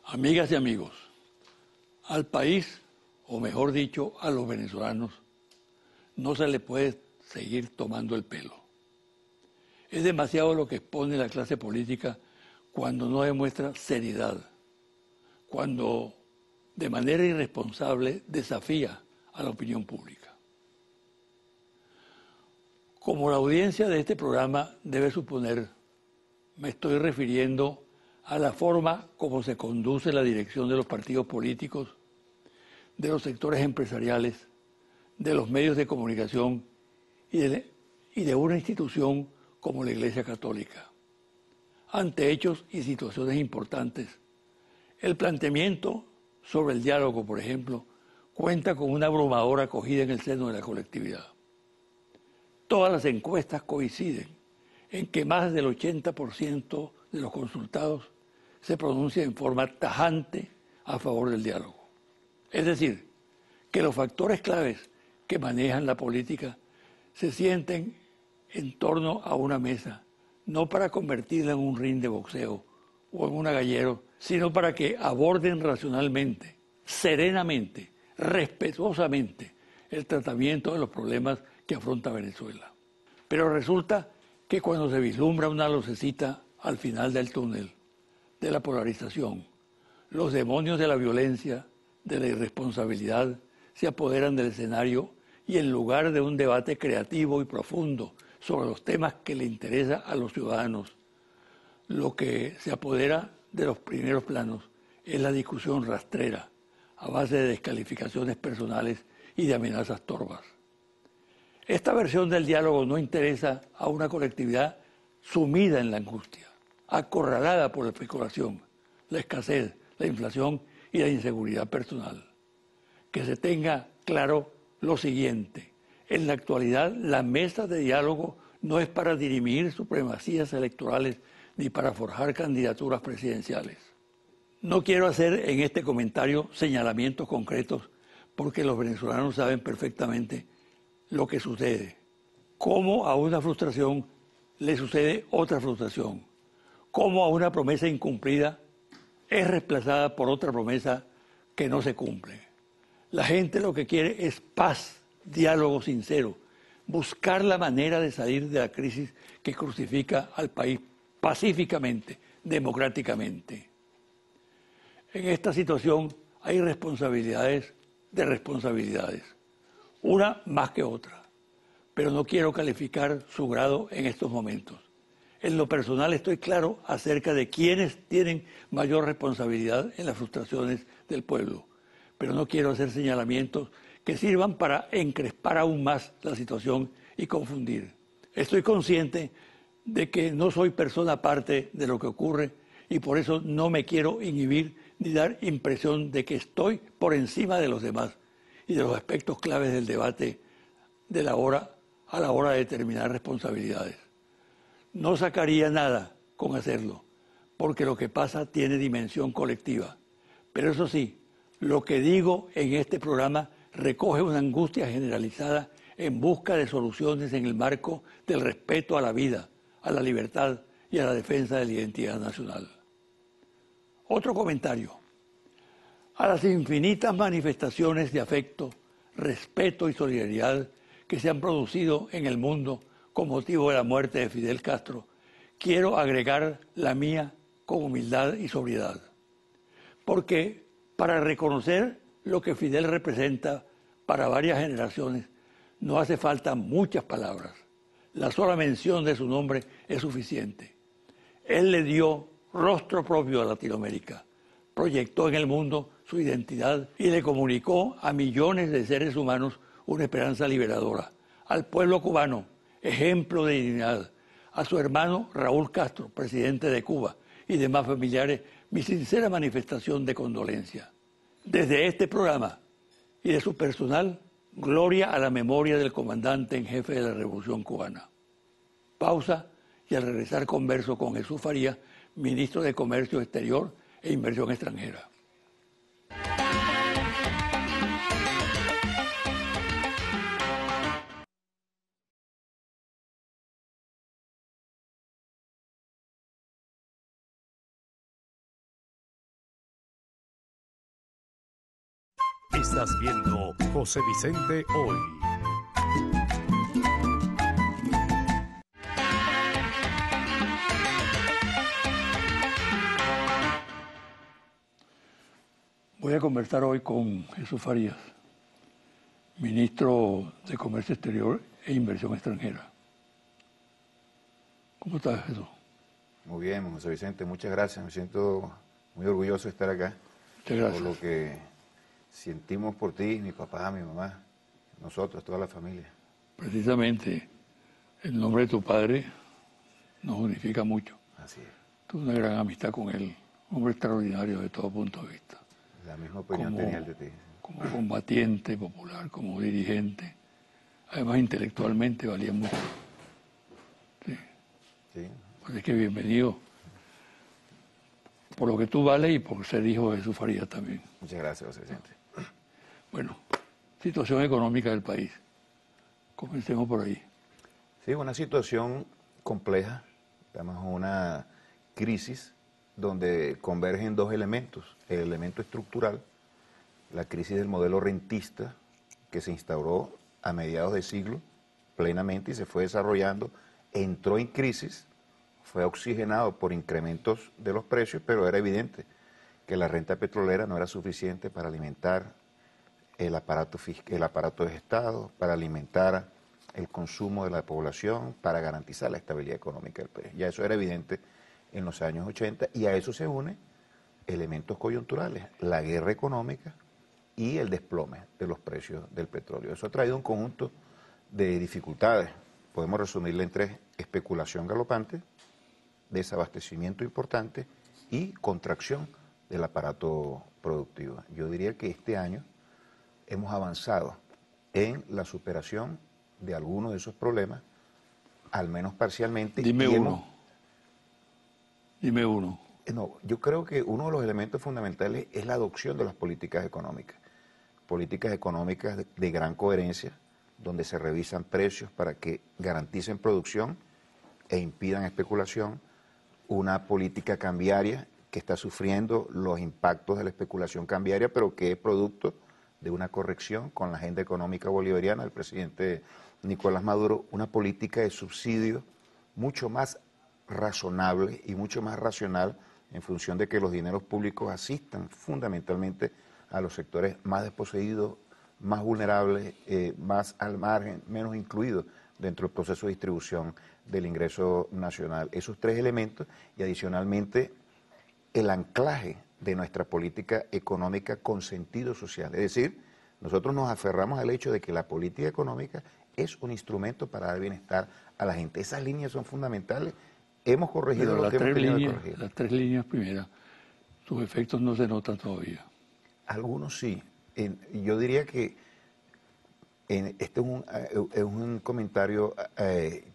Amigas y amigos, al país, o mejor dicho, a los venezolanos, no se le puede seguir tomando el pelo. Es demasiado lo que expone la clase política cuando no demuestra seriedad, cuando de manera irresponsable desafía a la opinión pública. Como la audiencia de este programa debe suponer, me estoy refiriendo a la forma como se conduce la dirección de los partidos políticos, de los sectores empresariales, de los medios de comunicación y de una institución como la Iglesia Católica. Ante hechos y situaciones importantes, el planteamiento sobre el diálogo, por ejemplo, cuenta con una abrumadora acogida en el seno de la colectividad. Todas las encuestas coinciden en que más del 80% de los consultados se pronuncia en forma tajante a favor del diálogo. Es decir, que los factores claves que manejan la política se sienten en torno a una mesa, no para convertirla en un ring de boxeo o en un agallero, sino para que aborden racionalmente, serenamente, respetuosamente el tratamiento de los problemas que afronta Venezuela. Pero resulta que cuando se vislumbra una lucecita al final del túnel de la polarización, los demonios de la violencia, de la irresponsabilidad, se apoderan del escenario y en lugar de un debate creativo y profundo sobre los temas que le interesan a los ciudadanos, lo que se apodera de los primeros planos es la discusión rastrera, a base de descalificaciones personales y de amenazas torvas. Esta versión del diálogo no interesa a una colectividad sumida en la angustia, acorralada por la especulación, la escasez, la inflación y la inseguridad personal. Que se tenga claro lo siguiente: en la actualidad la mesa de diálogo no es para dirimir supremacías electorales ni para forjar candidaturas presidenciales. No quiero hacer en este comentario señalamientos concretos porque los venezolanos saben perfectamente lo que sucede, cómo a una frustración le sucede otra frustración, cómo a una promesa incumplida es reemplazada por otra promesa que no se cumple. La gente lo que quiere es paz, diálogo sincero, buscar la manera de salir de la crisis que crucifica al país pacíficamente, democráticamente. En esta situación hay responsabilidades de responsabilidades, una más que otra, pero no quiero calificar su grado en estos momentos. En lo personal estoy claro acerca de quiénes tienen mayor responsabilidad en las frustraciones del pueblo, pero no quiero hacer señalamientos que sirvan para encrespar aún más la situación y confundir. Estoy consciente de que no soy persona aparte de lo que ocurre y por eso no me quiero inhibir ni dar impresión de que estoy por encima de los demás y de los aspectos claves del debate a la hora de determinar responsabilidades. No sacaría nada con hacerlo, porque lo que pasa tiene dimensión colectiva. Pero eso sí, lo que digo en este programa recoge una angustia generalizada en busca de soluciones en el marco del respeto a la vida, a la libertad y a la defensa de la identidad nacional. Otro comentario. A las infinitas manifestaciones de afecto, respeto y solidaridad que se han producido en el mundo con motivo de la muerte de Fidel Castro, quiero agregar la mía con humildad y sobriedad. Porque para reconocer lo que Fidel representa para varias generaciones, no hace falta muchas palabras. La sola mención de su nombre es suficiente. Él le dio rostro propio a Latinoamérica, proyectó en el mundo su identidad y le comunicó a millones de seres humanos una esperanza liberadora. Al pueblo cubano, ejemplo de dignidad. A su hermano Raúl Castro, presidente de Cuba, y demás familiares, mi sincera manifestación de condolencia. Desde este programa y de su personal, gloria a la memoria del comandante en jefe de la Revolución Cubana. Pausa y al regresar converso con Jesús Farías, ministro de Comercio Exterior e Inversión Extranjera. Estás viendo José Vicente Hoy. Voy a conversar hoy con Jesús Farías, ministro de Comercio Exterior e Inversión Extranjera. ¿Cómo estás, Jesús? Muy bien, José Vicente, muchas gracias. Me siento muy orgulloso de estar acá. Muchas gracias. Por lo que sentimos por ti, mi papá, mi mamá, nosotros, toda la familia. Precisamente, el nombre de tu padre nos unifica mucho. Así es. Tuve una gran amistad con él, un hombre extraordinario de todo punto de vista. La misma opinión tenía el de ti. Como combatiente popular, como dirigente. Además, intelectualmente valía mucho. Sí. Sí. Así que bienvenido por lo que tú vales y por ser hijo de Jesús Farías también. Muchas gracias, José Vicente. Bueno, situación económica del país. Comencemos por ahí. Sí, una situación compleja. Estamos en una crisis donde convergen dos elementos. El elemento estructural, la crisis del modelo rentista que se instauró a mediados de siglo plenamente y se fue desarrollando, entró en crisis, fue oxigenado por incrementos de los precios, pero era evidente que la renta petrolera no era suficiente para alimentar el aparato de Estado, para alimentar el consumo de la población, para garantizar la estabilidad económica del país. Ya eso era evidente en los años 80 y a eso se unen elementos coyunturales, la guerra económica y el desplome de los precios del petróleo. Eso ha traído un conjunto de dificultades. Podemos resumirla en tres: especulación galopante, desabastecimiento importante y contracción del aparato productivo. Yo diría que este año hemos avanzado en la superación de algunos de esos problemas, al menos parcialmente. Dime uno. Dime uno. No, yo creo que uno de los elementos fundamentales es la adopción de las políticas económicas de gran coherencia, donde se revisan precios para que garanticen producción e impidan especulación, una política cambiaria que está sufriendo los impactos de la especulación cambiaria, pero que es producto de una corrección con la agenda económica bolivariana del presidente Nicolás Maduro, una política de subsidio mucho más razonable y mucho más racional en función de que los dineros públicos asistan fundamentalmente a los sectores más desposeídos, más vulnerables, más al margen, menos incluidos dentro del proceso de distribución del ingreso nacional. Esos tres elementos y adicionalmente el anclaje de nuestra política económica con sentido social. Es decir, nosotros nos aferramos al hecho de que la política económica es un instrumento para dar bienestar a la gente. Esas líneas son fundamentales. Hemos corregido lo que hemos tenido que corregir. Las tres líneas primeras, sus efectos no se notan todavía. Algunos sí. Yo diría que este es un comentario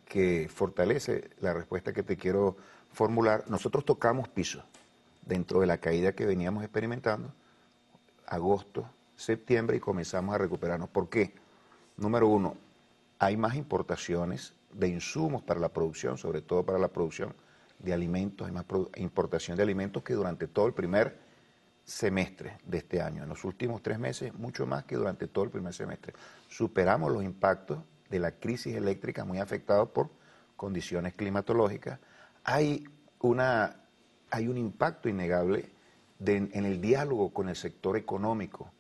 que fortalece la respuesta que te quiero formular. Nosotros tocamos piso dentro de la caída que veníamos experimentando, agosto, septiembre, y comenzamos a recuperarnos. ¿Por qué? Número uno, hay más importaciones de insumos para la producción, sobre todo para la producción de alimentos, hay más importación de alimentos que durante todo el primer semestre de este año. En los últimos 3 meses, mucho más que durante todo el primer semestre. Superamos los impactos de la crisis eléctrica muy afectados por condiciones climatológicas. Hay un impacto innegable en el diálogo con el sector económico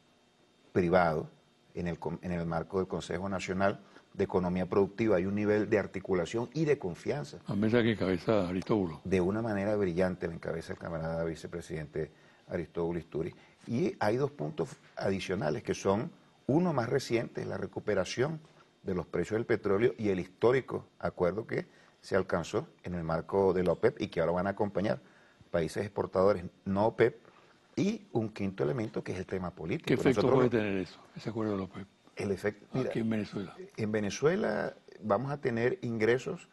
privado, en el marco del Consejo Nacional de Economía Productiva. Hay un nivel de articulación y de confianza. La mesa que encabeza Aristóbulo. De una manera brillante la encabeza el camarada vicepresidente Aristóbulo Isturi. Y hay 2 puntos adicionales que son, uno más reciente, la recuperación de los precios del petróleo y el histórico acuerdo que se alcanzó en el marco de la OPEP y que ahora van a acompañar países exportadores no OPEP. Y un quinto elemento que es el tema político. ¿Qué efecto puede tener eso, ese acuerdo de la OPEP? El efecto, mira, aquí en Venezuela. En Venezuela vamos a tener ingresos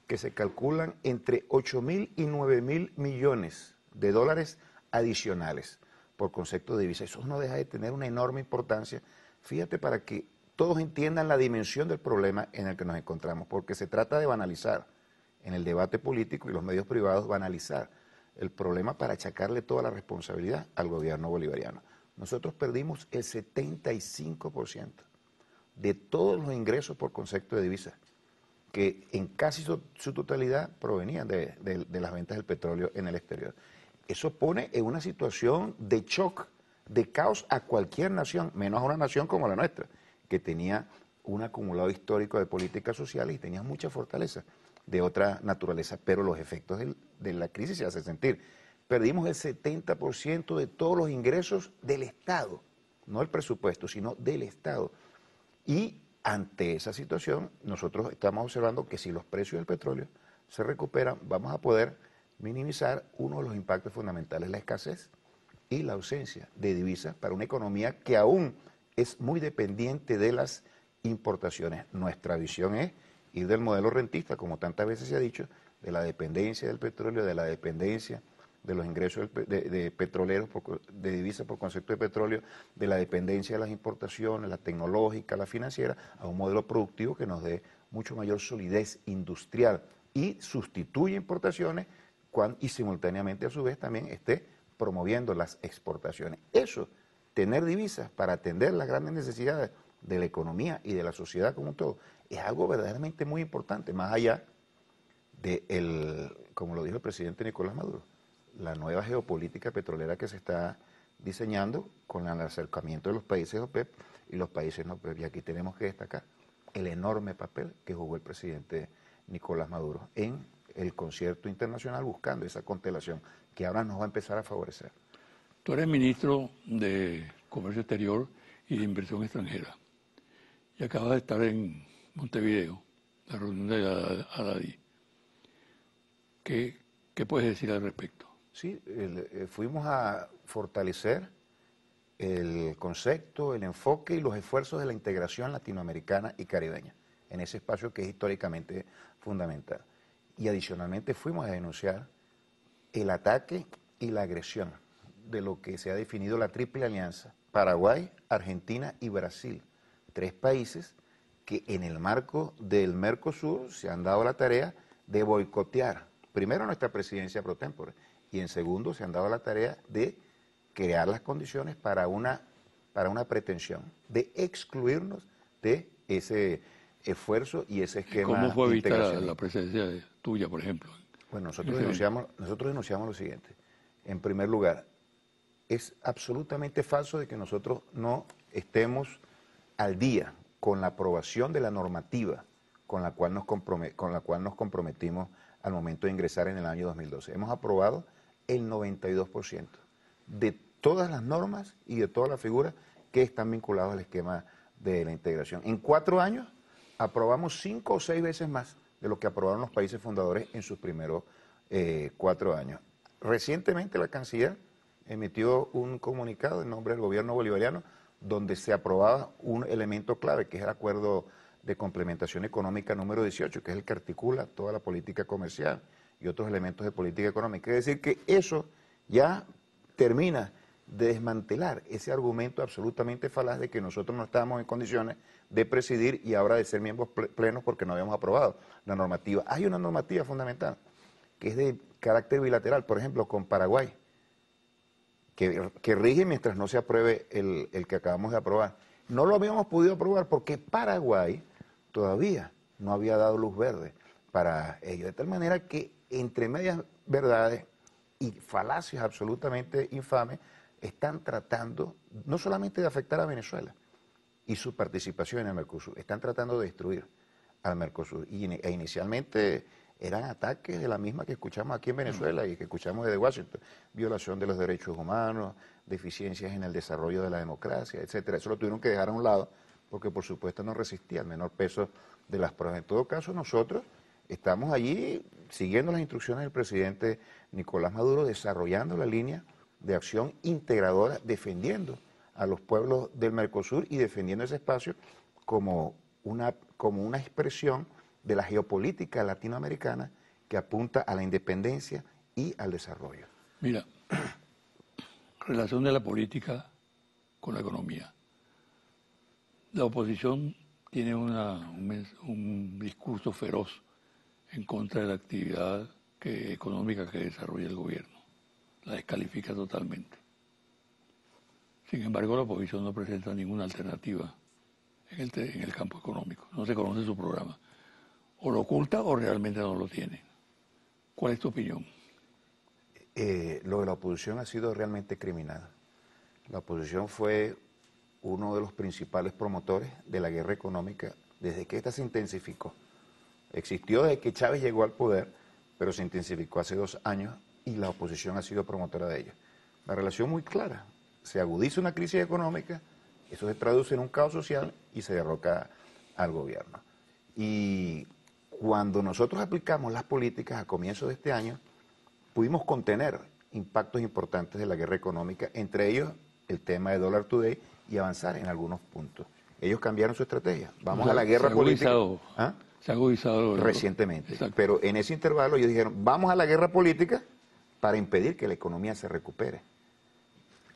que se calculan entre 8.000 y 9.000 millones de dólares adicionales por concepto de divisa. Eso no deja de tener una enorme importancia. Fíjate, para que todos entiendan la dimensión del problema en el que nos encontramos, porque se trata de banalizar en el debate político y los medios privados, banalizar el problema para achacarle toda la responsabilidad al gobierno bolivariano. nosotros perdimos el 75% de todos los ingresos por concepto de divisas, que en casi su totalidad provenían de las ventas del petróleo en el exterior. Eso pone en una situación de shock, de caos a cualquier nación, menos a una nación como la nuestra, que tenía un acumulado histórico de políticas sociales y tenía mucha fortaleza de otra naturaleza, pero los efectos de la crisis se hacen sentir. Perdimos el 70% de todos los ingresos del Estado, no del presupuesto, sino del Estado. Y ante esa situación, nosotros estamos observando que si los precios del petróleo se recuperan, vamos a poder minimizar uno de los impactos fundamentales, la escasez y la ausencia de divisas para una economía que aún es muy dependiente de las importaciones. Nuestra visión es ir del modelo rentista, como tantas veces se ha dicho, de la dependencia del petróleo, de la dependencia de los ingresos de petroleros, de divisas por concepto de petróleo, de la dependencia de las importaciones, la tecnológica, la financiera, a un modelo productivo que nos dé mucho mayor solidez industrial y sustituya importaciones y simultáneamente a su vez también esté promoviendo las exportaciones. Eso, tener divisas para atender las grandes necesidades de la economía y de la sociedad como un todo, es algo verdaderamente muy importante, más allá de, como lo dijo el presidente Nicolás Maduro, la nueva geopolítica petrolera que se está diseñando con el acercamiento de los países OPEP y los países no OPEP. Y aquí tenemos que destacar el enorme papel que jugó el presidente Nicolás Maduro en el concierto internacional buscando esa constelación que ahora nos va a empezar a favorecer. Tú eres ministro de Comercio Exterior y de Inversión Extranjera y acabas de estar en Montevideo, la reunión de Adadi. ¿Qué puedes decir al respecto? Sí, fuimos a fortalecer el concepto, el enfoque y los esfuerzos de la integración latinoamericana y caribeña en ese espacio que es históricamente fundamental. Y adicionalmente fuimos a denunciar el ataque y la agresión de lo que se ha definido la Triple Alianza, Paraguay, Argentina y Brasil, 3 países que en el marco del Mercosur se han dado la tarea de boicotear, primero nuestra presidencia pro tempore, y en segundo se han dado la tarea de crear las condiciones para una pretensión de excluirnos de ese esfuerzo y ese esquema. ¿Cómo fue vista la presencia tuya, por ejemplo? Bueno, nosotros denunciamos lo siguiente. En primer lugar, es absolutamente falso de que nosotros no estemos al día con la aprobación de la normativa con la cual nos comprometimos al momento de ingresar en el año 2012. Hemos aprobado el 92% de todas las normas y de todas las figuras que están vinculadas al esquema de la integración. En 4 años aprobamos 5 o 6 veces más de lo que aprobaron los países fundadores en sus primeros 4 años. Recientemente la canciller emitió un comunicado en nombre del gobierno bolivariano donde se aprobaba un elemento clave, que es el acuerdo de complementación económica número 18, que es el que articula toda la política comercial y otros elementos de política económica. Es decir, que eso ya termina de desmantelar ese argumento absolutamente falaz de que nosotros no estábamos en condiciones de presidir y ahora de ser miembros plenos porque no habíamos aprobado la normativa. Hay una normativa fundamental que es de carácter bilateral, por ejemplo, con Paraguay, que rige mientras no se apruebe el que acabamos de aprobar. No lo habíamos podido aprobar porque Paraguay todavía no había dado luz verde para ello, de tal manera que entre medias verdades y falacias absolutamente infames están tratando no solamente de afectar a Venezuela y su participación en el Mercosur, están tratando de destruir al Mercosur. E inicialmente eran ataques de la misma que escuchamos aquí en Venezuela y que escuchamos desde Washington, violación de los derechos humanos, deficiencias en el desarrollo de la democracia, etcétera. Eso lo tuvieron que dejar a un lado porque por supuesto no resistía al menor peso de las pruebas. En todo caso, nosotros estamos allí siguiendo las instrucciones del presidente Nicolás Maduro, desarrollando la línea de acción integradora, defendiendo a los pueblos del Mercosur y defendiendo ese espacio como una expresión de la geopolítica latinoamericana que apunta a la independencia y al desarrollo. Mira, relación de la política con la economía. La oposición tiene un discurso feroz en contra de la actividad económica que desarrolla el gobierno. La descalifica totalmente. Sin embargo, la oposición no presenta ninguna alternativa en el campo económico. No se conoce su programa. O lo oculta o realmente no lo tiene. ¿Cuál es tu opinión? Lo de la oposición ha sido realmente criminal. La oposición fue uno de los principales promotores de la guerra económica desde que ésta se intensificó. Existió desde que Chávez llegó al poder, pero se intensificó hace 2 años y la oposición ha sido promotora de ello. La relación muy clara. Se agudiza una crisis económica, eso se traduce en un caos social y se derroca al gobierno. Y cuando nosotros aplicamos las políticas a comienzos de este año, pudimos contener impactos importantes de la guerra económica, entre ellos el tema de Dollar Today, y avanzar en algunos puntos. Ellos cambiaron su estrategia. Vamos a la guerra política. ¿Ah? Se ha agudizado recientemente. Exacto. Pero en ese intervalo ellos dijeron, vamos a la guerra política para impedir que la economía se recupere.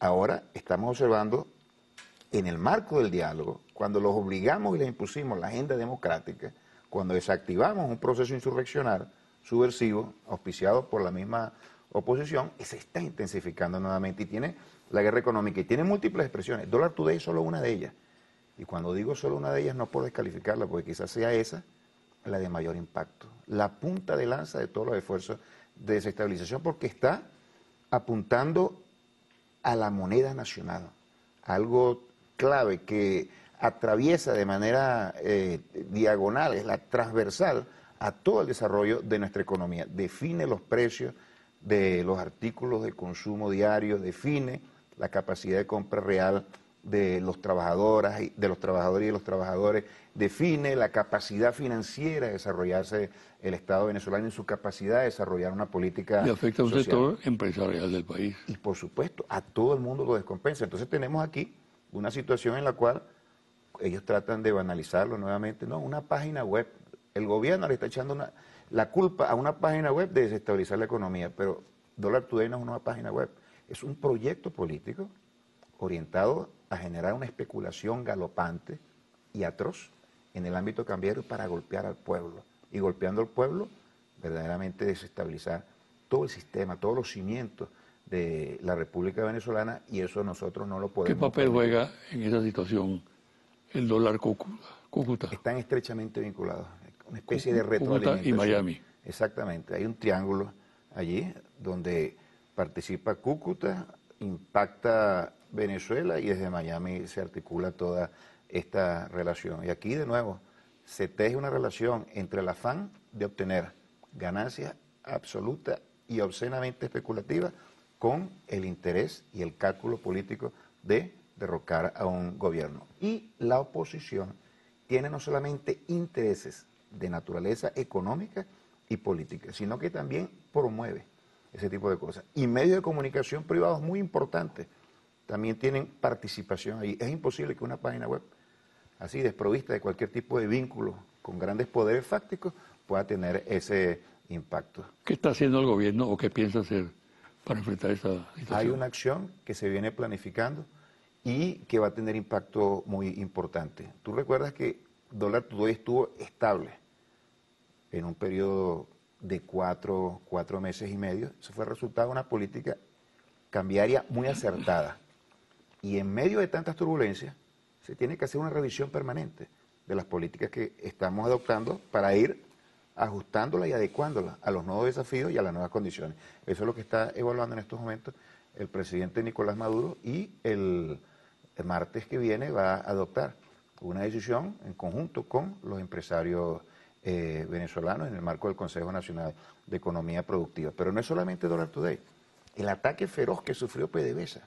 Ahora estamos observando, en el marco del diálogo, cuando los obligamos y les impusimos la agenda democrática, cuando desactivamos un proceso insurreccional, subversivo, auspiciado por la misma oposición, y se está intensificando nuevamente y tiene la guerra económica y tiene múltiples expresiones. Dollar Today es solo una de ellas. Y cuando digo solo una de ellas no por descalificarla, porque quizás sea esa la de mayor impacto. La punta de lanza de todos los esfuerzos de desestabilización, porque está apuntando a la moneda nacional, algo clave que atraviesa de manera diagonal, es la transversal a todo el desarrollo de nuestra economía. Define los precios de los artículos de consumo diario, define la capacidad de compra real de los trabajadores y de los trabajadores, define la capacidad financiera de desarrollarse el Estado venezolano y su capacidad de desarrollar una política y afecta a un social. sector empresarial del país. Y por supuesto, a todo el mundo lo descompensa. Entonces tenemos aquí una situación en la cual ellos tratan de banalizarlo nuevamente. No, una página web. El gobierno le está echando la culpa a una página web de desestabilizar la economía, pero Dollar Today no es una página web, es un proyecto político orientado a generar una especulación galopante y atroz en el ámbito cambiario para golpear al pueblo. Y golpeando al pueblo, verdaderamente desestabilizar todo el sistema, todos los cimientos de la República Venezolana, y eso nosotros no lo podemos ¿Qué papel permitir. juega en esa situación el dólar Cúcuta? Están estrechamente vinculados, una especie de Cúcuta retroalimentación. y Miami. Exactamente, hay un triángulo allí donde participa Cúcuta, impacta Venezuela y desde Miami se articula toda esta relación. Y aquí de nuevo se teje una relación entre el afán de obtener ganancias absolutas y obscenamente especulativas con el interés y el cálculo político de derrocar a un gobierno. Y la oposición tiene no solamente intereses de naturaleza económica y política, sino que también promueve ese tipo de cosas. Y medios de comunicación privados muy importantes también tienen participación ahí. Es imposible que una página web así desprovista de cualquier tipo de vínculo con grandes poderes fácticos pueda tener ese impacto. ¿Qué está haciendo el gobierno o qué piensa hacer para enfrentar esta situación? Hay una acción que se viene planificando y que va a tener impacto muy importante. Tú recuerdas que Dollar Today estuvo estable en un periodo de cuatro meses y medio. Eso fue el resultado de una política cambiaria muy acertada. Y en medio de tantas turbulencias, se tiene que hacer una revisión permanente de las políticas que estamos adoptando para ir ajustándolas y adecuándolas a los nuevos desafíos y a las nuevas condiciones. Eso es lo que está evaluando en estos momentos el presidente Nicolás Maduro, y el martes que viene va a adoptar una decisión en conjunto con los empresarios venezolanos en el marco del Consejo Nacional de Economía Productiva. Pero no es solamente Dollar Today. El ataque feroz que sufrió PDVSA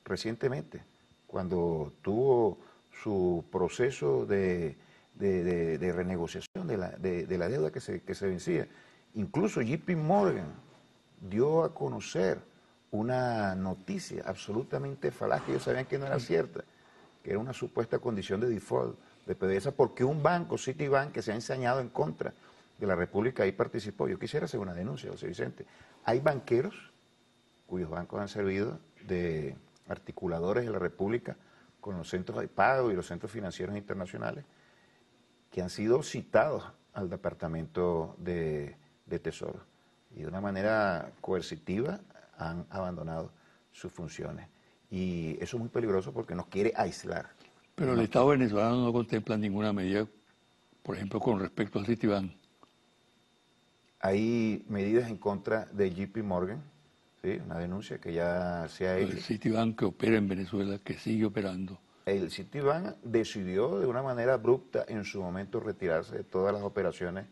recientemente, cuando tuvo su proceso de renegociación de la deuda que se vencía. Incluso JP Morgan dio a conocer una noticia absolutamente falaz, que ellos sabían que no era cierta, que era una supuesta condición de default de PDVSA, porque un banco, Citibank, que se ha ensañado en contra de la República, ahí participó. Yo quisiera hacer una denuncia, José Vicente. Hay banqueros cuyos bancos han servido de articuladores de la República con los centros de pago y los centros financieros internacionales, que han sido citados al Departamento de Tesoro y de una manera coercitiva han abandonado sus funciones. Y eso es muy peligroso porque nos quiere aislar. Pero el Estado venezolano no contempla ninguna medida, por ejemplo, con respecto al Citibank. Hay medidas en contra de JP Morgan, ¿sí? Una denuncia que ya se ha hecho. El Citibank que opera en Venezuela, que sigue operando. El Citibank decidió de una manera abrupta en su momento retirarse de todas las operaciones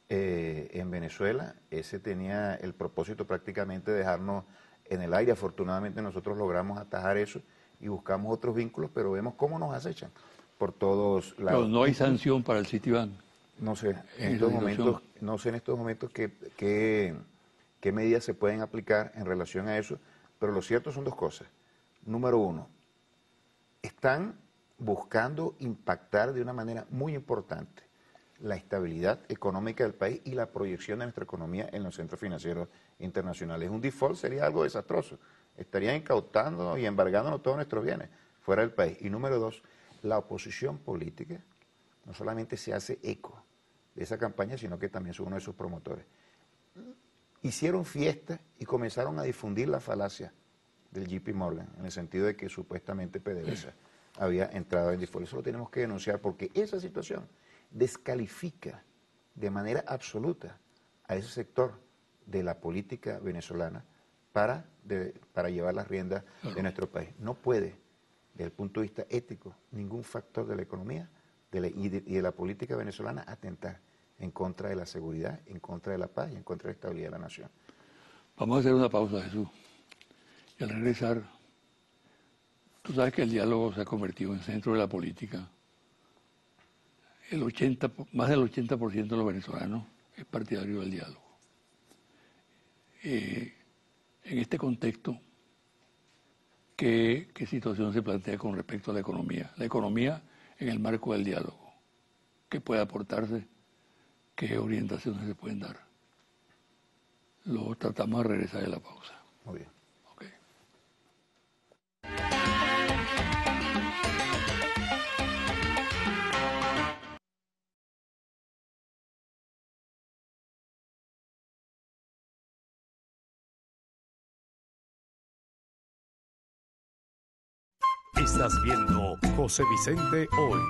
en Venezuela. Ese tenía el propósito prácticamente de dejarnos en el aire. Afortunadamente nosotros logramos atajar eso y buscamos otros vínculos, pero vemos cómo nos acechan por todos lados. Pero no hay sanción para el Citibank. No sé, en En estos esa situación. momentos, no sé en estos momentos qué medidas se pueden aplicar en relación a eso, pero lo cierto son dos cosas. Número uno, están buscando impactar de una manera muy importante la estabilidad económica del país y la proyección de nuestra economía en los centros financieros internacionales. Un default sería algo desastroso. Estarían incautando y embargándonos todos nuestros bienes fuera del país. Y número dos, la oposición política no solamente se hace eco de esa campaña, sino que también son uno de sus promotores. Hicieron fiesta y comenzaron a difundir la falacia del JP Morgan, en el sentido de que supuestamente PDVSA había entrado en default. Eso lo tenemos que denunciar porque esa situación descalifica de manera absoluta a ese sector de la política venezolana para llevar las riendas de nuestro país. No puede, desde el punto de vista ético, ningún factor de la economía y de la política venezolana atentar en contra de la seguridad, en contra de la paz y en contra de la estabilidad de la nación. Vamos a hacer una pausa, Jesús. Y al regresar, tú sabes que el diálogo se ha convertido en centro de la política. Más del 80% de los venezolanos es partidario del diálogo. En este contexto, ¿qué situación se plantea con respecto a la economía? La economía en el marco del diálogo. ¿Qué puede aportarse? ¿Qué orientaciones se pueden dar? Lo tratamos de regresar de la pausa. Muy bien. Ok. Estás viendo José Vicente Hoy.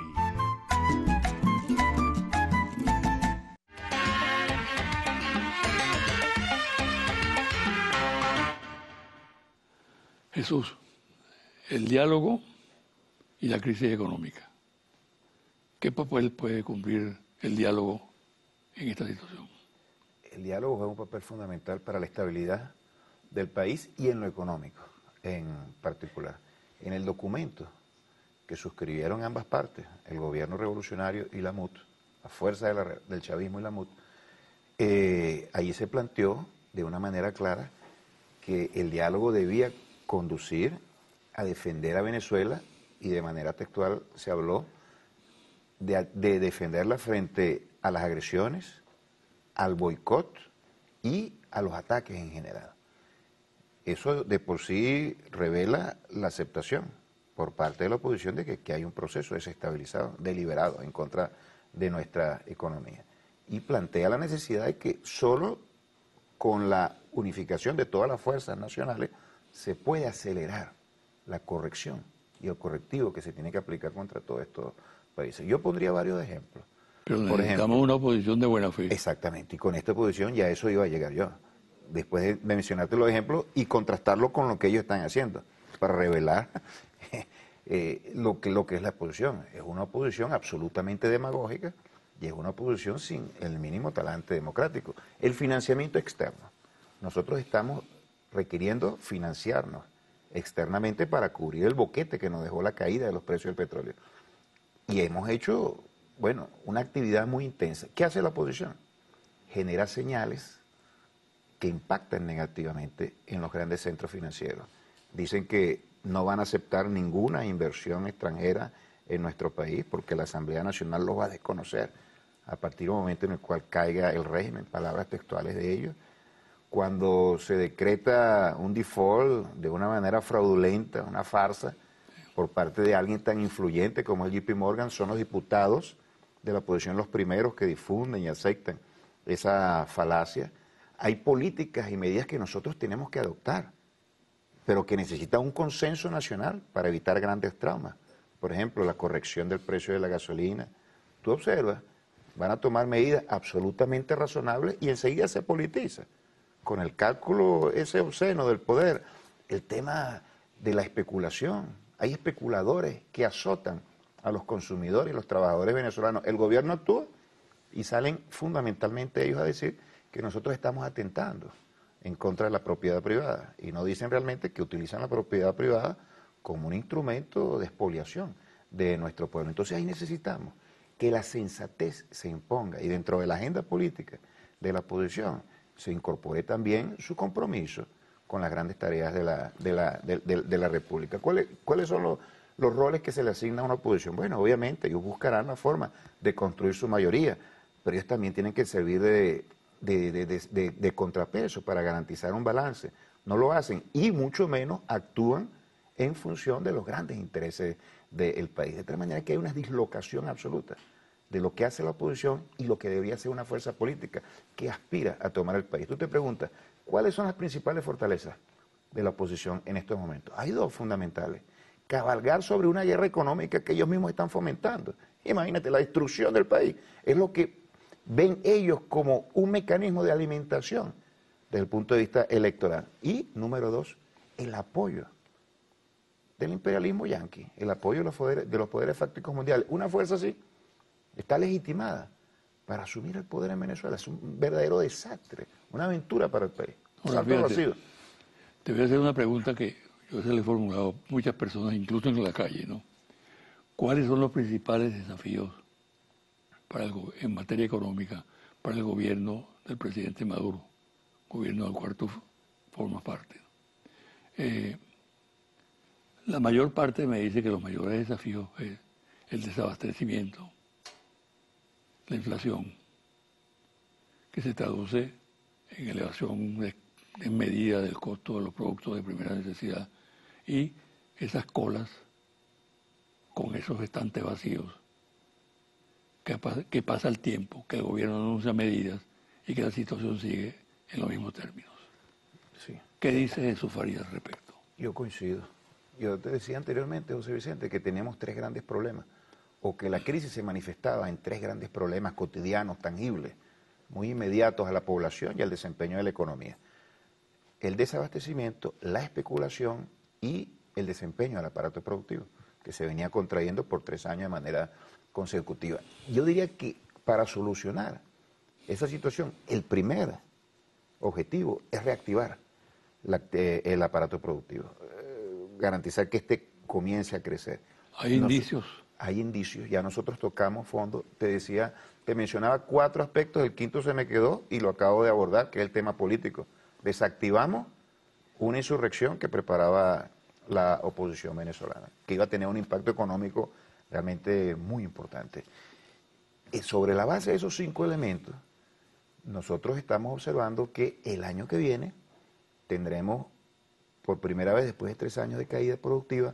Jesús, el diálogo y la crisis económica. ¿Qué papel puede cumplir el diálogo en esta situación? El diálogo juega un papel fundamental para la estabilidad del país y en lo económico en particular. En el documento que suscribieron ambas partes, el gobierno revolucionario y la MUT, a fuerza del chavismo y la MUT, ahí se planteó de una manera clara que el diálogo debía conducir a defender a Venezuela y de manera textual se habló de defenderla frente a las agresiones, al boicot y a los ataques en general. Eso de por sí revela la aceptación por parte de la oposición de que hay un proceso desestabilizado, deliberado en contra de nuestra economía. Y plantea la necesidad de que solo con la unificación de todas las fuerzas nacionales se puede acelerar la corrección y el correctivo que se tiene que aplicar contra todos estos países. Yo pondría varios ejemplos. Pero Por necesitamos ejemplo, una oposición de buena fe. exactamente, y con esta posición ya eso iba a llegar yo, después de mencionarte los ejemplos y contrastarlo con lo que ellos están haciendo, para revelar lo que es la oposición. Es una oposición absolutamente demagógica y es una oposición sin el mínimo talante democrático. El financiamiento externo. Nosotros estamos requiriendo financiarnos externamente para cubrir el boquete que nos dejó la caída de los precios del petróleo. Y hemos hecho, bueno, una actividad muy intensa. ¿Qué hace la oposición? Genera señales que impactan negativamente en los grandes centros financieros. Dicen que no van a aceptar ninguna inversión extranjera en nuestro país porque la Asamblea Nacional lo va a desconocer a partir del momento en el cual caiga el régimen, palabras textuales de ellos. Cuando se decreta un default de una manera fraudulenta, una farsa, por parte de alguien tan influyente como el JP Morgan, son los diputados de la oposición los primeros que difunden y aceptan esa falacia. Hay políticas y medidas que nosotros tenemos que adoptar pero que necesita un consenso nacional para evitar grandes traumas. Por ejemplo, la corrección del precio de la gasolina. Tú observas, van a tomar medidas absolutamente razonables y enseguida se politiza. Con el cálculo ese obsceno del poder, el tema de la especulación. Hay especuladores que azotan a los consumidores y los trabajadores venezolanos. El gobierno actúa y salen fundamentalmente ellos a decir que nosotros estamos atentando en contra de la propiedad privada y no dicen realmente que utilizan la propiedad privada como un instrumento de expoliación de nuestro pueblo. Entonces ahí necesitamos que la sensatez se imponga y dentro de la agenda política de la oposición se incorpore también su compromiso con las grandes tareas de la República. ¿Cuáles son los roles que se le asignan a una oposición? Bueno, obviamente ellos buscarán la forma de construir su mayoría, pero ellos también tienen que servir de contrapeso para garantizar un balance. No lo hacen y mucho menos actúan en función de los grandes intereses del país. De tal manera que hay una dislocación absoluta de lo que hace la oposición y lo que debería ser una fuerza política que aspira a tomar el país. Tú te preguntas, ¿cuáles son las principales fortalezas de la oposición en estos momentos? Hay dos fundamentales. Cabalgar sobre una guerra económica que ellos mismos están fomentando. Imagínate, la destrucción del país es lo que ven ellos como un mecanismo de alimentación desde el punto de vista electoral. Y, número dos, el apoyo del imperialismo yanqui, el apoyo de los poderes fácticos mundiales. Una fuerza así está legitimada para asumir el poder en Venezuela. Es un verdadero desastre, una aventura para el país. Ahora, fíjate, te voy a hacer una pregunta que yo se le he formulado a muchas personas, incluso en la calle, ¿no? ¿Cuáles son los principales desafíos en materia económica para el gobierno del presidente Maduro, gobierno del cual tú formas parte? La mayor parte me dice que los mayores desafíos es el desabastecimiento, la inflación, que se traduce en elevación desmedida del costo de los productos de primera necesidad y esas colas con esos estantes vacíos, que pasa el tiempo, que el gobierno no anuncia medidas y que la situación sigue en los mismos términos. Sí. ¿Qué dice Jesús Farías al respecto? Yo coincido. Yo te decía anteriormente, José Vicente, que teníamos tres grandes problemas, o que la crisis se manifestaba en tres grandes problemas cotidianos, tangibles, muy inmediatos a la población y al desempeño de la economía. El desabastecimiento, la especulación y el desempeño del aparato productivo, que se venía contrayendo por 3 años de manera consecutiva. Yo diría que para solucionar esa situación, el primer objetivo es reactivar el aparato productivo, garantizar que este comience a crecer. ¿Hay indicios? Hay indicios, ya nosotros tocamos fondo, te mencionaba 4 aspectos, el quinto se me quedó y lo acabo de abordar, que es el tema político. Desactivamos una insurrección que preparaba la oposición venezolana, que iba a tener un impacto económico realmente muy importante. Sobre la base de esos 5 elementos, nosotros estamos observando que el año que viene tendremos, por primera vez después de 3 años de caída productiva,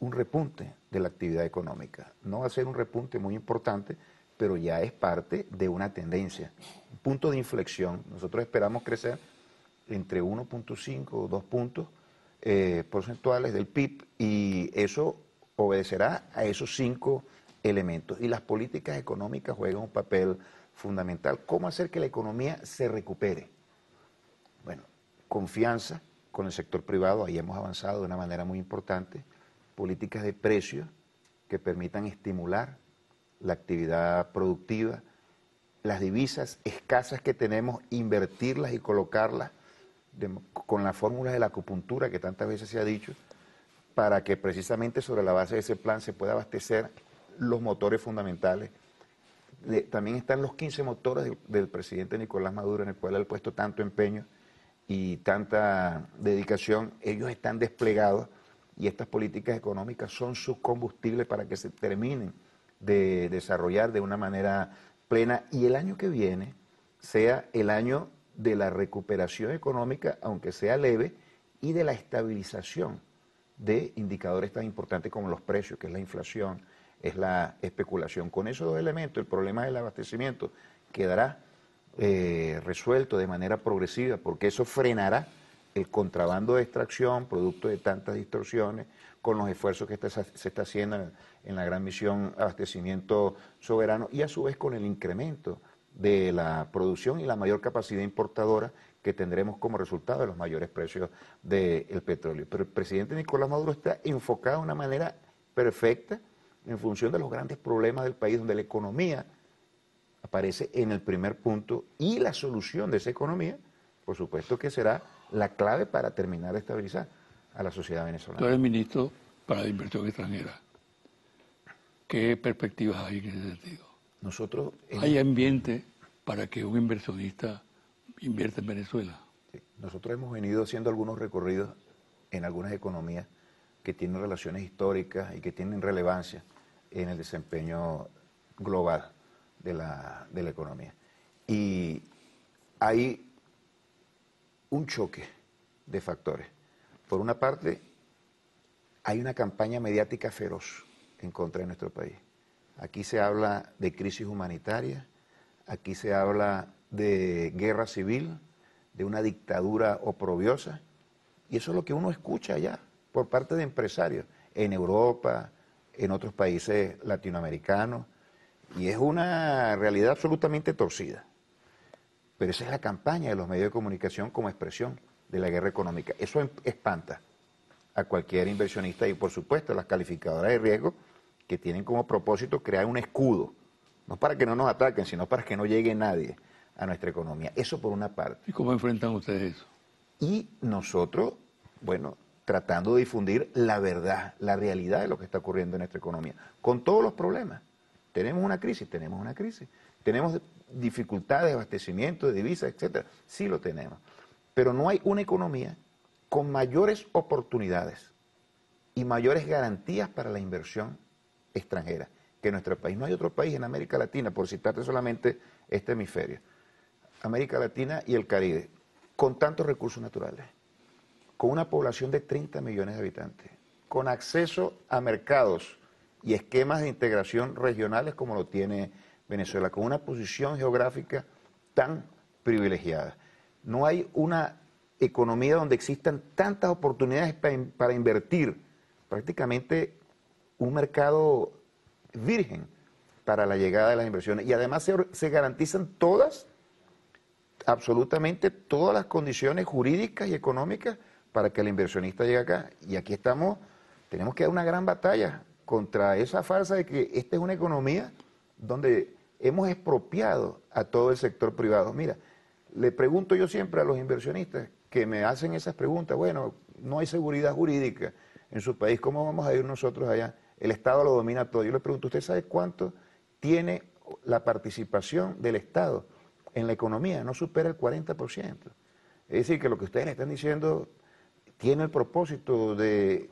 un repunte de la actividad económica. No va a ser un repunte muy importante, pero ya es parte de una tendencia, un punto de inflexión. Nosotros esperamos crecer entre 1.5 o 2 puntos porcentuales del PIB y eso obedecerá a esos 5 elementos. Y las políticas económicas juegan un papel fundamental. ¿Cómo hacer que la economía se recupere? Bueno, confianza con el sector privado, ahí hemos avanzado de una manera muy importante. Políticas de precios que permitan estimular la actividad productiva, las divisas escasas que tenemos, invertirlas y colocarlas con la fórmula de la acupuntura que tantas veces se ha dicho, para que precisamente sobre la base de ese plan se pueda abastecer los motores fundamentales. También están los 15 motores del presidente Nicolás Maduro, en el cual él ha puesto tanto empeño y tanta dedicación. Ellos están desplegados y estas políticas económicas son su combustible para que se terminen de desarrollar de una manera plena y el año que viene sea el año de la recuperación económica, aunque sea leve, y de la estabilización de indicadores tan importantes como los precios, que es la inflación, es la especulación. Con esos 2 elementos, el problema del abastecimiento quedará resuelto de manera progresiva, porque eso frenará el contrabando de extracción, producto de tantas distorsiones, con los esfuerzos que se está haciendo en la gran misión abastecimiento soberano y a su vez con el incremento de la producción y la mayor capacidad importadora que tendremos como resultado de los mayores precios del petróleo. Pero el presidente Nicolás Maduro está enfocado de una manera perfecta en función de los grandes problemas del país, donde la economía aparece en el primer punto y la solución de esa economía, por supuesto que será la clave para terminar de estabilizar a la sociedad venezolana. Tú eres ministro para la inversión extranjera. ¿Qué perspectivas hay en ese sentido? Nosotros ¿Hay ambiente para que un inversionista invierta en Venezuela? Nosotros hemos venido haciendo algunos recorridos en algunas economías que tienen relaciones históricas y que tienen relevancia en el desempeño global de la economía. Y hay un choque de factores. Por una parte, hay una campaña mediática feroz en contra de nuestro país. Aquí se habla de crisis humanitaria, aquí se habla de guerra civil, de una dictadura oprobiosa, y eso es lo que uno escucha allá por parte de empresarios en Europa, en otros países latinoamericanos, y es una realidad absolutamente torcida. Pero esa es la campaña de los medios de comunicación como expresión de la guerra económica. Eso espanta a cualquier inversionista y, por supuesto, a las calificadoras de riesgo que tienen como propósito crear un escudo, no para que no nos ataquen, sino para que no llegue nadie a nuestra economía. Eso por una parte. ¿Y cómo enfrentan ustedes eso? Y nosotros, bueno, tratando de difundir la verdad, la realidad de lo que está ocurriendo en nuestra economía, con todos los problemas. Tenemos una crisis. Tenemos dificultades de abastecimiento, de divisas, etcétera. Sí lo tenemos. Pero no hay una economía con mayores oportunidades y mayores garantías para la inversión extranjera que nuestro país. No hay otro país en América Latina, por citarte solamente este hemisferio, América Latina y el Caribe, con tantos recursos naturales, con una población de 30 millones de habitantes, con acceso a mercados y esquemas de integración regionales como lo tiene Venezuela, con una posición geográfica tan privilegiada. No hay una economía donde existan tantas oportunidades para invertir, prácticamente un mercado virgen para la llegada de las inversiones. Y además se garantizan absolutamente todas las condiciones jurídicas y económicas para que el inversionista llegue acá. Y aquí tenemos que dar una gran batalla contra esa farsa de que esta es una economía donde hemos expropiado a todo el sector privado. Mira, le pregunto yo siempre a los inversionistas que me hacen esas preguntas, bueno, no hay seguridad jurídica en su país, ¿cómo vamos a ir nosotros allá? El Estado lo domina todo. Yo le pregunto, ¿usted sabe cuánto tiene la participación del Estado en la economía? No supera el 40%. Es decir, que lo que ustedes le están diciendo tiene el propósito de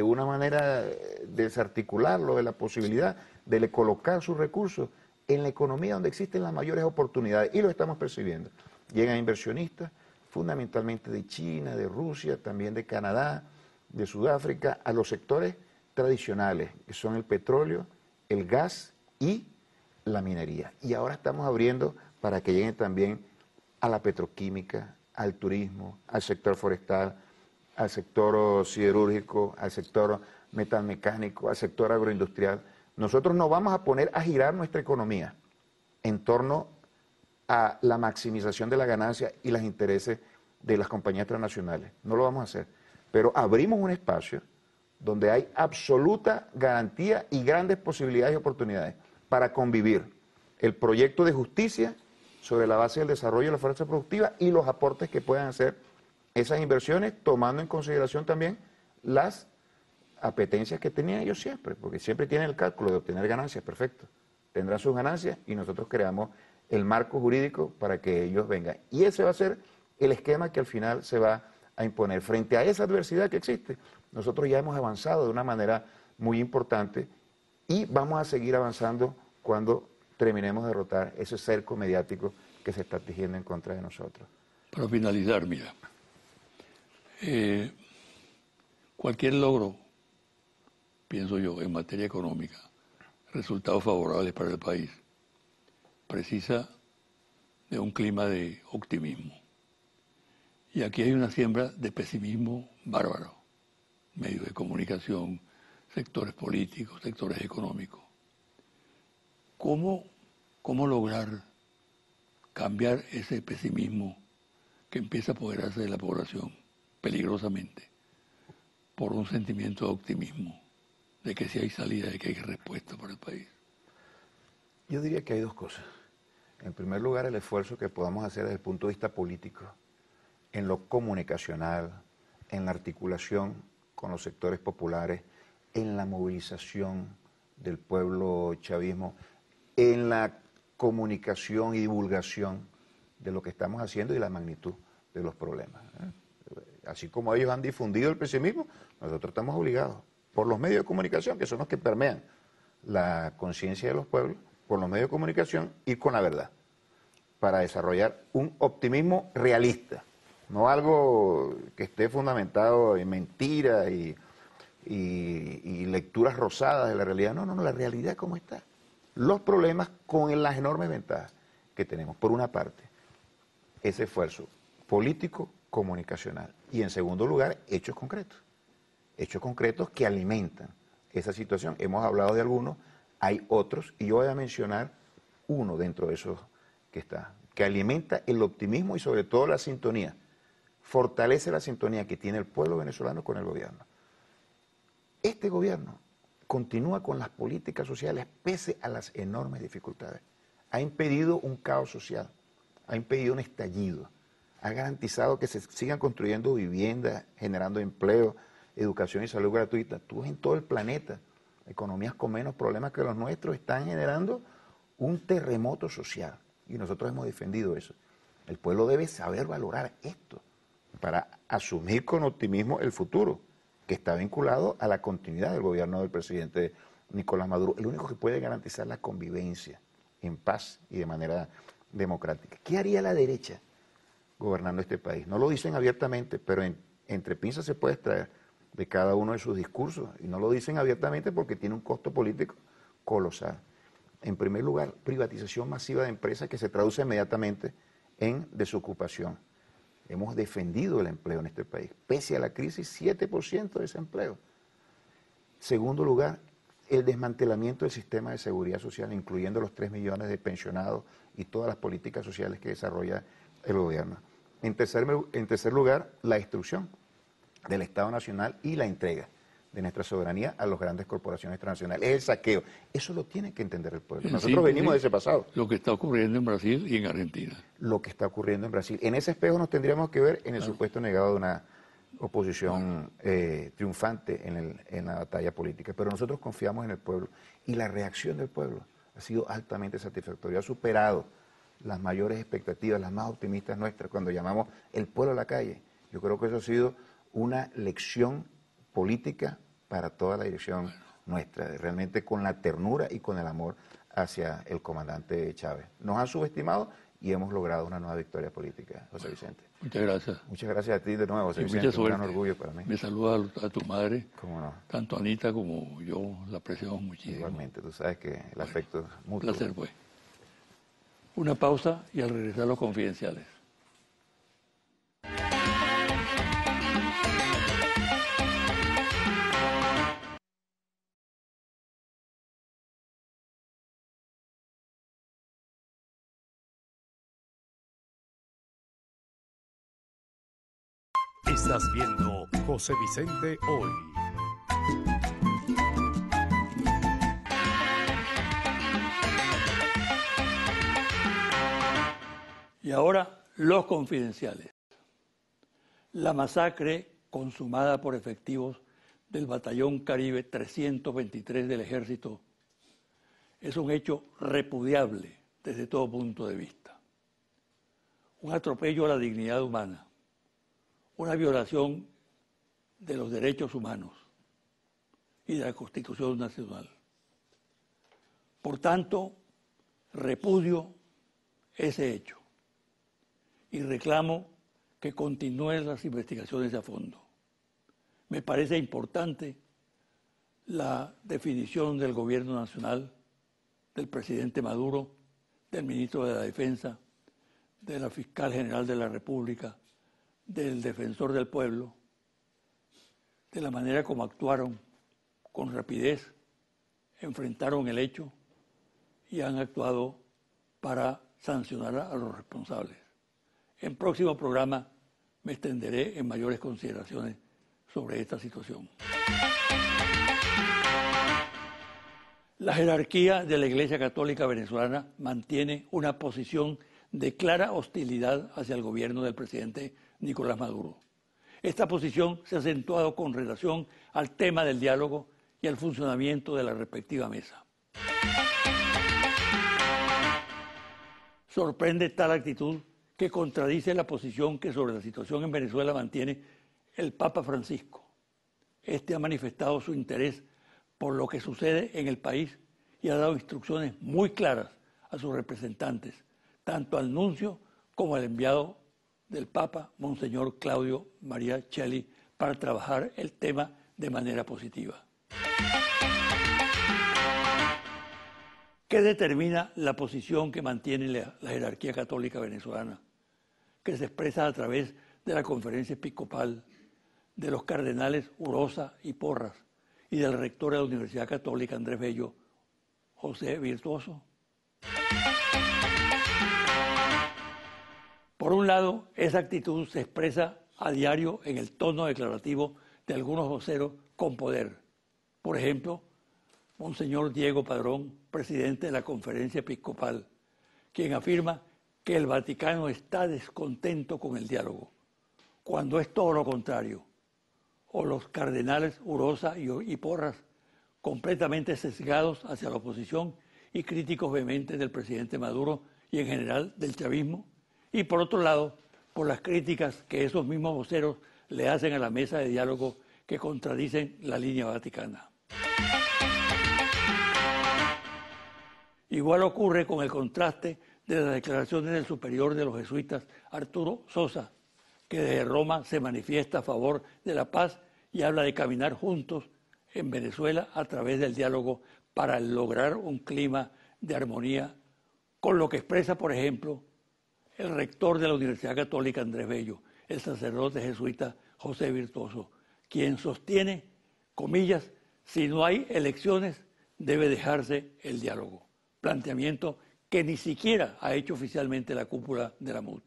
una manera desarticularlo, de la posibilidad de colocar sus recursos en la economía donde existen las mayores oportunidades, y lo estamos percibiendo. Llegan inversionistas, fundamentalmente de China, de Rusia, también de Canadá, de Sudáfrica, a los sectores tradicionales, que son el petróleo, el gas y la minería. Y ahora estamos abriendo para que lleguen también a la petroquímica, al turismo, al sector forestal, al sector siderúrgico, al sector metalmecánico, al sector agroindustrial. Nosotros no vamos a poner a girar nuestra economía en torno a la maximización de la ganancia y los intereses de las compañías transnacionales. No lo vamos a hacer. Pero abrimos un espacio donde hay absoluta garantía y grandes posibilidades y oportunidades para convivir el proyecto de justicia sobre la base del desarrollo de la fuerza productiva y los aportes que puedan hacer esas inversiones, tomando en consideración también las apetencias que tenían ellos siempre, porque siempre tienen el cálculo de obtener ganancias, perfecto. Tendrán sus ganancias y nosotros creamos el marco jurídico para que ellos vengan. Y ese va a ser el esquema que al final se va a imponer. Frente a esa adversidad que existe, nosotros ya hemos avanzado de una manera muy importante y vamos a seguir avanzando cuando terminemos de derrotar ese cerco mediático que se está tejiendo en contra de nosotros. Para finalizar, mira, cualquier logro, pienso yo, en materia económica, resultados favorables para el país, precisa de un clima de optimismo. Y aquí hay una siembra de pesimismo bárbaro. Medios de comunicación, sectores políticos, sectores económicos. ¿Cómo lograr cambiar ese pesimismo que empieza a apoderarse de la población peligrosamente por un sentimiento de optimismo, de que sí hay salida, de que hay respuesta para el país? Yo diría que hay dos cosas. En primer lugar, el esfuerzo que podamos hacer desde el punto de vista político, en lo comunicacional, en la articulación con los sectores populares, en la movilización del pueblo chavismo, en la comunicación y divulgación de lo que estamos haciendo y la magnitud de los problemas. Así como ellos han difundido el pesimismo, nosotros estamos obligados, por los medios de comunicación, que son los que permean la conciencia de los pueblos, por los medios de comunicación, ir con la verdad, para desarrollar un optimismo realista, no algo que esté fundamentado en mentiras y lecturas rosadas de la realidad. No, la realidad como está. Los problemas con las enormes ventajas que tenemos. Por una parte, ese esfuerzo político, comunicacional. Y en segundo lugar, hechos concretos. Hechos concretos que alimentan esa situación. Hemos hablado de algunos, hay otros, y yo voy a mencionar uno dentro de esos que alimenta el optimismo y sobre todo la sintonía. Fortalece la sintonía que tiene el pueblo venezolano con el gobierno. Este gobierno continúa con las políticas sociales pese a las enormes dificultades. Ha impedido un caos social, ha impedido un estallido, ha garantizado que se sigan construyendo viviendas, generando empleo, educación y salud gratuita. Tú ves en todo el planeta, economías con menos problemas que los nuestros están generando un terremoto social y nosotros hemos defendido eso. El pueblo debe saber valorar esto para asumir con optimismo el futuro, que está vinculado a la continuidad del gobierno del presidente Nicolás Maduro, el único que puede garantizar la convivencia en paz y de manera democrática. ¿Qué haría la derecha gobernando este país? No lo dicen abiertamente, pero entre pinzas se puede extraer de cada uno de sus discursos, y no lo dicen abiertamente porque tiene un costo político colosal. En primer lugar, privatización masiva de empresas que se traduce inmediatamente en desocupación. Hemos defendido el empleo en este país. Pese a la crisis, 7% de desempleo. Segundo lugar, el desmantelamiento del sistema de seguridad social, incluyendo los 3 millones de pensionados y todas las políticas sociales que desarrolla el gobierno. En tercer lugar, la destrucción del Estado Nacional y la entrega de nuestra soberanía a las grandes corporaciones transnacionales. Es el saqueo. Eso lo tiene que entender el pueblo. Nosotros venimos de ese pasado. Lo que está ocurriendo en Brasil y en Argentina. Lo que está ocurriendo en Brasil. En ese espejo nos tendríamos que ver en el supuesto negado de una oposición triunfante en la batalla política. Pero nosotros confiamos en el pueblo y la reacción del pueblo ha sido altamente satisfactoria. Ha superado las mayores expectativas, las más optimistas nuestras, cuando llamamos el pueblo a la calle. Yo creo que eso ha sido una lección política para toda la dirección nuestra, realmente con la ternura y con el amor hacia el comandante Chávez. Nos han subestimado y hemos logrado una nueva victoria política, José Vicente. Muchas gracias. Muchas gracias a ti de nuevo, José Vicente. Mucha suerte. Un gran orgullo para mí. Me saluda a tu madre. ¿Cómo no? Tanto Anita como yo la apreciamos muchísimo. Igualmente, tú sabes que el afecto es mutuo. Un placer, pues. Una pausa y al regresar los confidenciales. Estás viendo José Vicente Hoy. Y ahora, los confidenciales. La masacre consumada por efectivos del Batallón Caribe 323 del Ejército es un hecho repudiable desde todo punto de vista. Un atropello a la dignidad humana, una violación de los derechos humanos y de la Constitución Nacional. Por tanto, repudio ese hecho y reclamo que continúen las investigaciones a fondo. Me parece importante la definición del Gobierno Nacional, del presidente Maduro, del ministro de la Defensa, de la Fiscal General de la República, del defensor del pueblo, de la manera como actuaron con rapidez, enfrentaron el hecho y han actuado para sancionar a los responsables. En próximo programa me extenderé en mayores consideraciones sobre esta situación. La jerarquía de la Iglesia Católica venezolana mantiene una posición de clara hostilidad hacia el gobierno del presidente Nicolás Maduro. Esta posición se ha acentuado con relación al tema del diálogo y al funcionamiento de la respectiva mesa. Sorprende tal actitud que contradice la posición que sobre la situación en Venezuela mantiene el Papa Francisco. Este ha manifestado su interés por lo que sucede en el país y ha dado instrucciones muy claras a sus representantes, tanto al nuncio como al enviado del Papa, Monseñor Claudio María Celli, para trabajar el tema de manera positiva. ¿Qué determina la posición que mantiene la jerarquía católica venezolana? Que se expresa a través de la conferencia episcopal, de los cardenales Urosa y Porras y del rector de la Universidad Católica Andrés Bello, José Virtuoso. Por un lado, esa actitud se expresa a diario en el tono declarativo de algunos voceros con poder. Por ejemplo, Monseñor Diego Padrón, presidente de la Conferencia Episcopal, quien afirma que el Vaticano está descontento con el diálogo, cuando es todo lo contrario. O los cardenales Urosa y Porras, completamente sesgados hacia la oposición y críticos vehementes del presidente Maduro y en general del chavismo, y por otro lado, por las críticas que esos mismos voceros le hacen a la mesa de diálogo que contradicen la línea vaticana. Igual ocurre con el contraste de las declaraciones del superior de los jesuitas, Arturo Sosa, que desde Roma se manifiesta a favor de la paz y habla de caminar juntos en Venezuela a través del diálogo para lograr un clima de armonía, con lo que expresa, por ejemplo, el rector de la Universidad Católica Andrés Bello, el sacerdote jesuita José Virtuoso, quien sostiene, comillas, si no hay elecciones debe dejarse el diálogo, planteamiento que ni siquiera ha hecho oficialmente la cúpula de la MUD.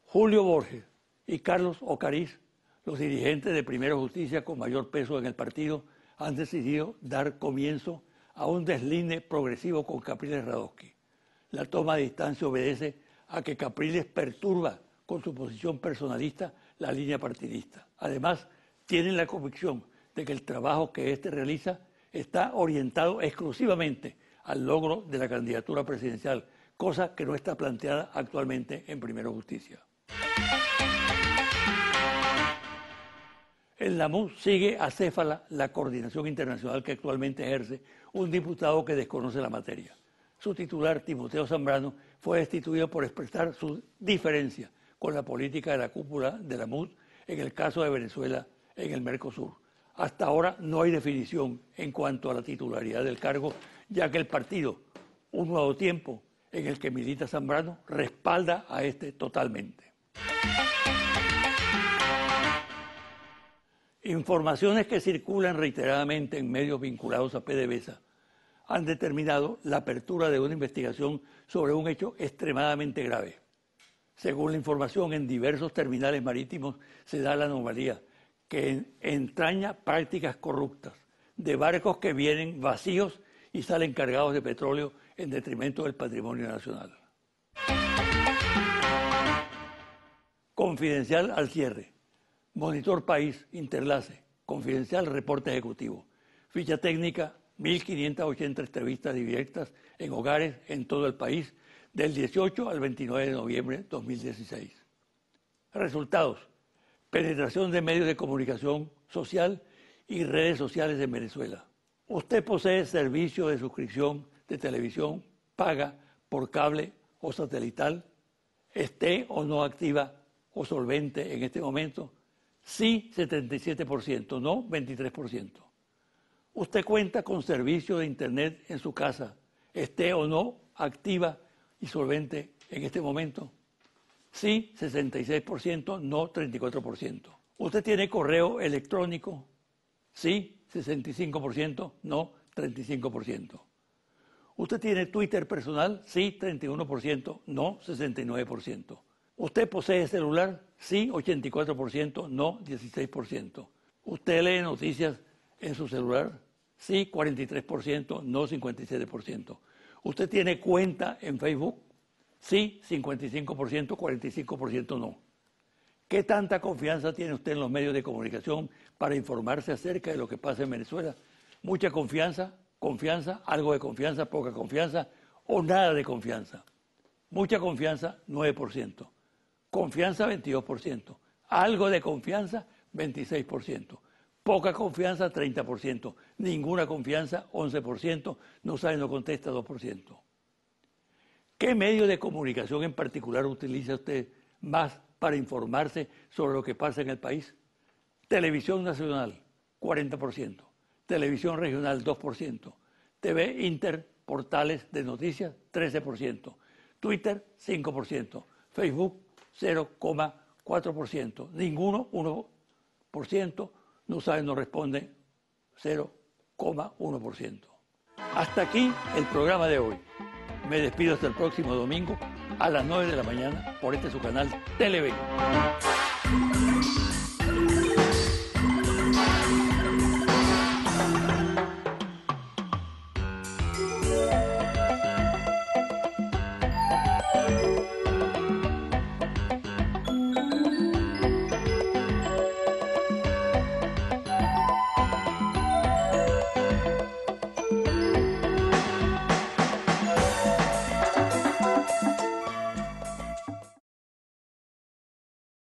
Julio Borges y Carlos Ocariz, los dirigentes de Primero Justicia con mayor peso en el partido, han decidido dar comienzo a un deslinde progresivo con Capriles Radosky. La toma de distancia obedece a que Capriles perturba con su posición personalista la línea partidista. Además, tienen la convicción de que el trabajo que éste realiza está orientado exclusivamente al logro de la candidatura presidencial, cosa que no está planteada actualmente en Primero Justicia. En la MUD sigue acéfala la coordinación internacional que actualmente ejerce un diputado que desconoce la materia. Su titular, Timoteo Zambrano, fue destituido por expresar su diferencia con la política de la cúpula de la MUD en el caso de Venezuela en el Mercosur. Hasta ahora no hay definición en cuanto a la titularidad del cargo, ya que el partido, Un Nuevo Tiempo, en el que milita Zambrano, respalda a este totalmente. Informaciones que circulan reiteradamente en medios vinculados a PDVSA han determinado la apertura de una investigación sobre un hecho extremadamente grave. Según la información, en diversos terminales marítimos se da la anomalía que entraña prácticas corruptas de barcos que vienen vacíos y salen cargados de petróleo en detrimento del patrimonio nacional. Confidencial al cierre. Monitor País, Interlace, Confidencial, Reporte Ejecutivo. Ficha técnica, 1.580 entrevistas directas en hogares en todo el país, del 18 al 29 de noviembre de 2016. Resultados: penetración de medios de comunicación social y redes sociales en Venezuela. Usted posee servicio de suscripción de televisión paga por cable o satelital, esté o no activa o solvente en este momento. Sí, 77%, no 23%. Usted cuenta con servicio de internet en su casa, esté o no activa y solvente en este momento? Sí, 66%, no 34%. ¿Usted tiene correo electrónico? Sí, 65%, no 35%. ¿Usted tiene Twitter personal? Sí, 31%, no 69%. ¿Usted posee celular? Sí, 84%, no 16%. ¿Usted lee noticias en su celular? Sí, 43%, no 57%. ¿Usted tiene cuenta en Facebook? Sí, 55%, 45% no. ¿Qué tanta confianza tiene usted en los medios de comunicación para informarse acerca de lo que pasa en Venezuela? ¿Mucha confianza, confianza, algo de confianza, poca confianza o nada de confianza? Mucha confianza, 9%. Confianza, 22%. Algo de confianza, 26%. Poca confianza, 30%. Ninguna confianza, 11%. No sabe, no contesta, 2%. ¿Qué medio de comunicación en particular utiliza usted más para informarse sobre lo que pasa en el país? Televisión nacional, 40%. Televisión regional, 2%. TV Inter, portales de noticias, 13%. Twitter, 5%. Facebook, 0,4%. Ninguno, 1%. No sabe, no responde, 0,1%. Hasta aquí el programa de hoy. Me despido hasta el próximo domingo a las 9 de la mañana por su canal Televen.